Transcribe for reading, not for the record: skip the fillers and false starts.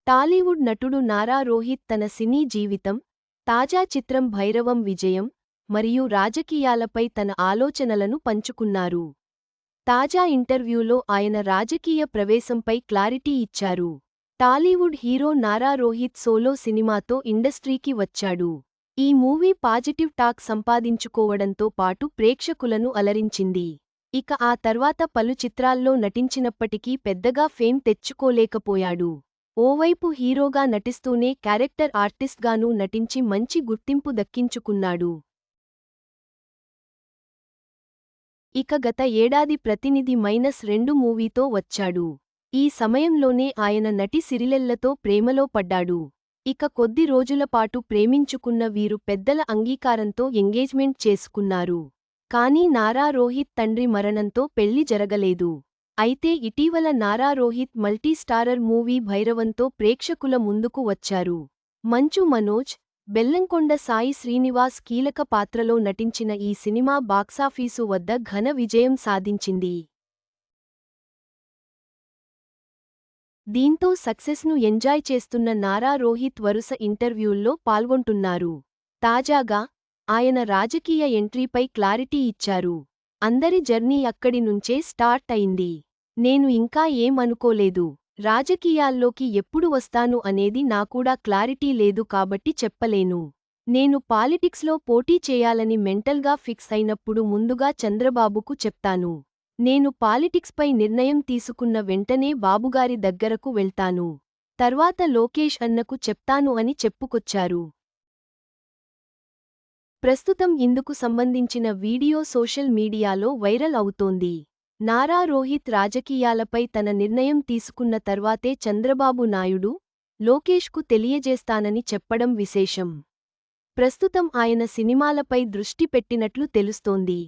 టాలీవుడ్ నటుడు నారా రోహిత్ తన సినీ జీవితం, తాజా చిత్రం భైరవం విజయం, మరియు రాజకీయాలపై తన ఆలోచనలను పంచుకున్నారు. తాజా ఇంటర్వ్యూలో ఆయన రాజకీయ ప్రవేశంపై క్లారిటీ ఇచ్చారు. టాలీవుడ్ హీరో నారా రోహిత్ సోలో సినిమాతో ఇండస్ట్రీకి వచ్చాడు. ఈ మూవీ పాజిటివ్ టాక్ సంపాదించుకోవడంతో పాటు ప్రేక్షకులను అలరించింది. ఇక ఆ తర్వాత పలు చిత్రాల్లో నటించినప్పటికీ పెద్దగా ఫేమ్ తెచ్చుకోలేకపోయాడు. ఓవైపు హీరోగా నటిస్తూనే క్యారెక్టర్ ఆర్టిస్ట్గానూ నటించి మంచి గుర్తింపు దక్కించుకున్నాడు. ఇక గత ఏడాది ప్రతినిధి -2 మూవీతో వచ్చాడు. ఈ సమయంలోనే ఆయన నటి సిరిలెల్లతో ప్రేమలో పడ్డాడు. ఇక కొద్ది రోజులపాటు ప్రేమించుకున్న వీరు పెద్దల అంగీకారంతో ఎంగేజ్మెంట్ చేసుకున్నారు. కానీ నారా రోహిత్ తండ్రి మరణంతో పెళ్లి జరగలేదు. అయితే ఇటీవల Nara Rohit multi starrer movie భైరవంతో ప్రేక్షకుల ముందుకు వచ్చారు. మంచు మనోజ్, బెల్లంకొండ సాయి శ్రీనివాస్ కీలక పాత్రలో నటించిన ఈ సినిమా బాక్సాఫీసు వద్ద ఘన విజయం సాధించింది. దీంతో సక్సెస్ను ఎంజాయ్ చేస్తున్న నారా రోహిత్ వరుస ఇంటర్వ్యూల్లో పాల్గొంటున్నారు. తాజాగా ఆయన రాజకీయ ఎంట్రీపై క్లారిటీ ఇచ్చారు. అందరి జర్నీ అక్కడి నుంచే స్టార్ట్ అయింది. నేను ఇంకా ఏం అనుకోలేదు. రాజకీయాల్లోకి ఎప్పుడు వస్తాను అనేది నాకూడా క్లారిటీ లేదు కాబట్టి చెప్పలేను. నేను పాలిటిక్స్లో పోటీ చేయాలని మెంటల్గా ఫిక్స్ అయినప్పుడు ముందుగా చంద్రబాబుకు చెప్తాను. నేను పాలిటిక్స్పై నిర్ణయం తీసుకున్న వెంటనే బాబుగారి దగ్గరకు వెళ్తాను. తర్వాత లోకేష్ అన్నకు చెప్తాను అని చెప్పుకొచ్చారు. ప్రస్తుతం ఇందుకు సంబంధించిన వీడియో సోషల్ మీడియాలో వైరల్ అవుతోంది. నారా రోహిత్ రాజకీయాలపై తన నిర్ణయం తీసుకున్న తర్వాతే చంద్రబాబు నాయుడు, లోకేష్కు తెలియజేస్తానని చెప్పడం విశేషం. ప్రస్తుతం ఆయన సినిమాలపై దృష్టి పెట్టినట్లు తెలుస్తోంది.